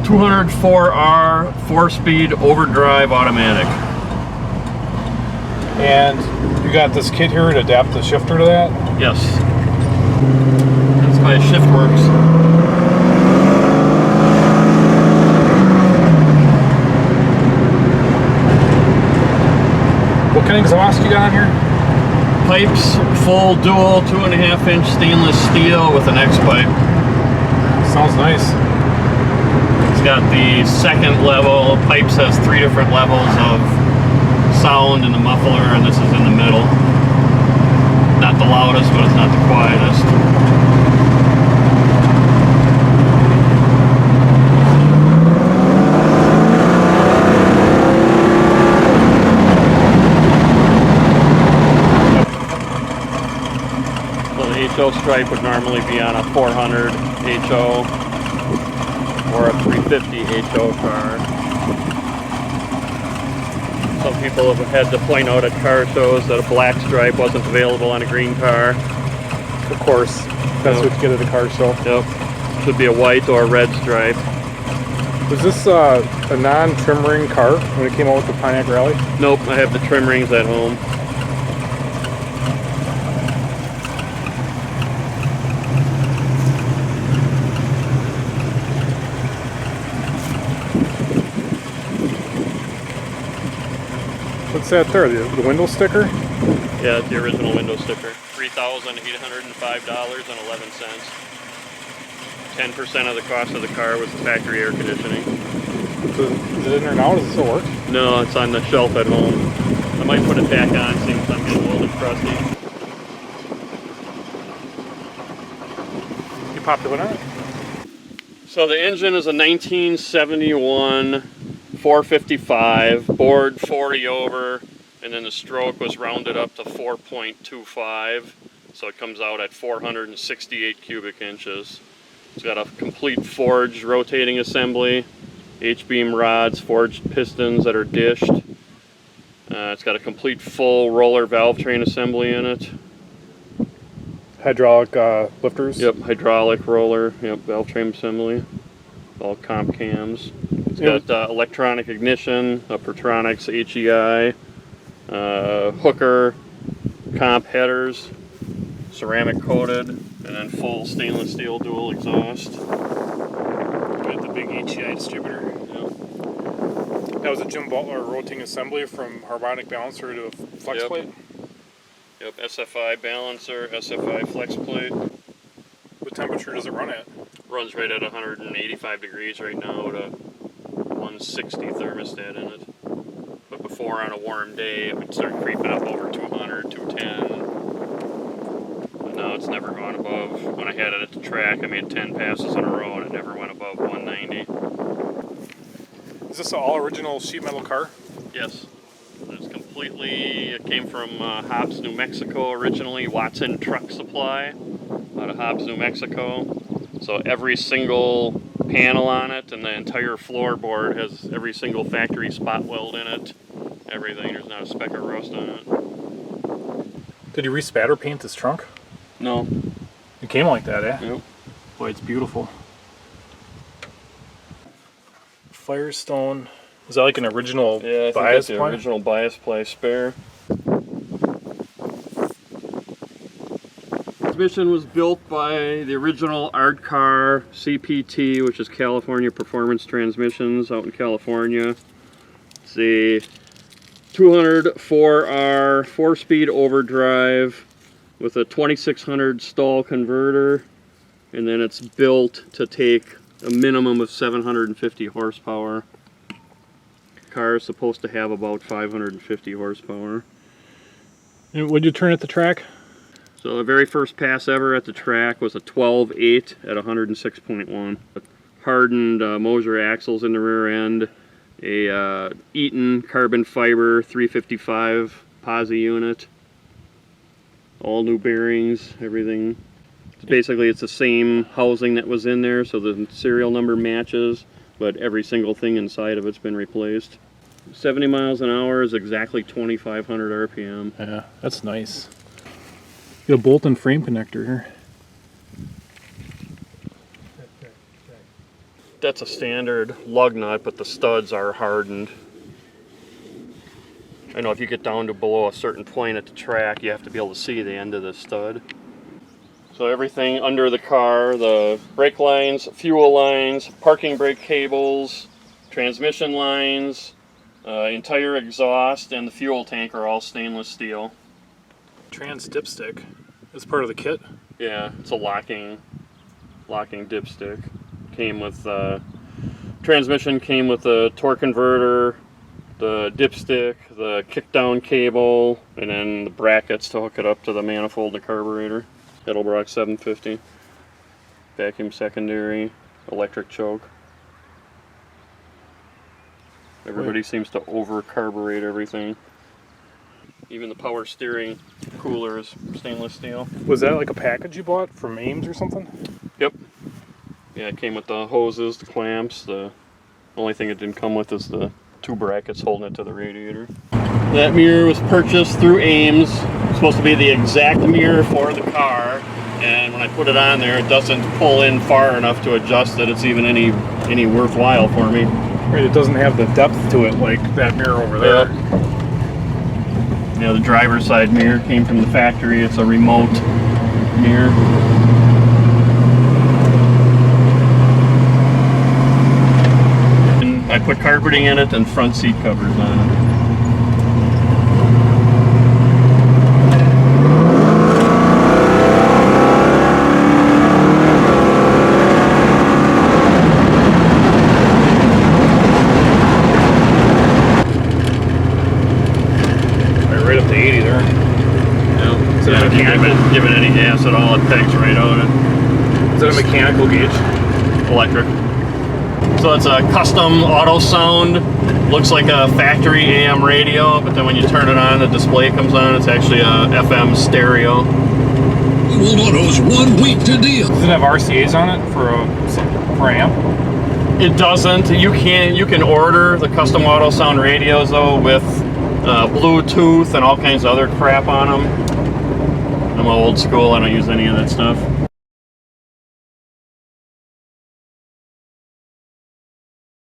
204R 4-speed overdrive automatic. And you got this kit here to adapt the shifter to that? Yes. That's by ShiftWorks. What kind of exhaust you got on here? Pipes, full dual 2.5-inch stainless steel with an X pipe. Sounds nice. It's got the second level. Pipes has 3 different levels of sound in the muffler, and this is in the middle. Not the loudest, but it's not the quietest. HO stripe would normally be on a 400 HO or a 350 HO car. Some people have had to point out at car shows that a black stripe wasn't available on a green car. Of course, that's what you get at a car show. Yep. Should be a white or a red stripe. Was this a non-trim ring car when it came out with the Pontiac Rally? Nope, I have the trim rings at home. What's that there? The window sticker? Yeah, it's the original window sticker. $3,805.11. 10% of the cost of the car was the factory air conditioning. So is it in there now? Does it still work? No, it's on the shelf at home. I might put it back on, since I'm getting a little bit crusty. You popped the hood on it? So the engine is a 1971 455, bored 40 over, and then the stroke was rounded up to 4.25, so it comes out at 468 cubic inches. It's got a complete forged rotating assembly, H-beam rods, forged pistons that are dished. It's got a complete full roller valve train assembly in it. Hydraulic lifters? Yep, hydraulic roller, yep, valve train assembly, all comp cams. It's got electronic ignition, a Pertronix HEI, hooker, comp headers, ceramic coated, and then full stainless steel dual exhaust. Got the big HEI distributor. Yep. That was a Jim Butler rotating assembly from harmonic balancer to flex plate? Yep, SFI balancer, SFI flex plate. What temperature does it run at? Runs right at 185 degrees right now with a 160 thermostat in it. But before, on a warm day, it would start creeping up over 200, 210. But now it's never gone above. When I had it at the track, I made 10 passes in a row and it never went above 190. Is this an all original sheet metal car? Yes. It's completely, it came from Hobbs, New Mexico originally, Watson Truck Supply out of Hobbs, New Mexico. So every single panel on it and the entire floorboard has every single factory spot weld in it. Everything, there's not a speck of rust on it. Did you re-spatter paint this trunk? No. It came like that, eh? Yep. Boy, it's beautiful. Firestone. Is that like an original bias the ply? original bias ply spare. Transmission was built by the original Art Car CPT, which is California Performance Transmissions out in California. It's a 204R 4-speed overdrive with a 2600 stall converter, and then it's built to take a minimum of 750 horsepower. The car is supposed to have about 550 horsepower. And would you turn at the track? So the very first pass ever at the track was a 12.8 at 106.1. Hardened Moser axles in the rear end, a Eaton carbon fiber 355 posi unit, all new bearings, everything. Basically it's the same housing that was in there, so the serial number matches, but every single thing inside of it's been replaced. 70 miles an hour is exactly 2,500 RPM. Yeah, that's nice. Get a bolt and frame connector here. That's a standard lug nut, but the studs are hardened. I know if you get down to below a certain point at the track, you have to be able to see the end of the stud. So everything under the car, the brake lines, fuel lines, parking brake cables, transmission lines, entire exhaust, and the fuel tank are all stainless steel. Trans dipstick is part of the kit. Yeah, it's a locking dipstick. Came with transmission, came with the torque converter, the dipstick, the kickdown cable, and then the brackets to hook it up to the manifold and the carburetor. Edelbrock 750, vacuum secondary, electric choke. Everybody seems to over-carburate everything. Even the power steering cooler is stainless steel. Was that like a package you bought from Ames or something? Yep. Yeah, it came with the hoses, the clamps. The only thing it didn't come with is the 2 brackets holding it to the radiator. That mirror was purchased through Ames. It's supposed to be the exact mirror for the car, and when I put it on there, it doesn't pull in far enough to adjust that it's even any worthwhile for me. Right, it doesn't have the depth to it like that mirror over there. Yeah, the driver's side mirror came from the factory. It's a remote mirror. I put carpeting in it and front seat covers on it. Right up to 80 there. Yeah, so if you give it any gas at all, it pegs right out of it. Is that a mechanical gauge? Electric. So it's a custom auto sound. Looks like a factory AM radio, but then when you turn it on, the display comes on. It's actually a FM stereo. Old Auto's 1 week to deal. Does it have RCA's on it for amp? It doesn't. You can order the custom auto sound radios though with Bluetooth and all kinds of other crap on them. I'm old school. I don't use any of that stuff.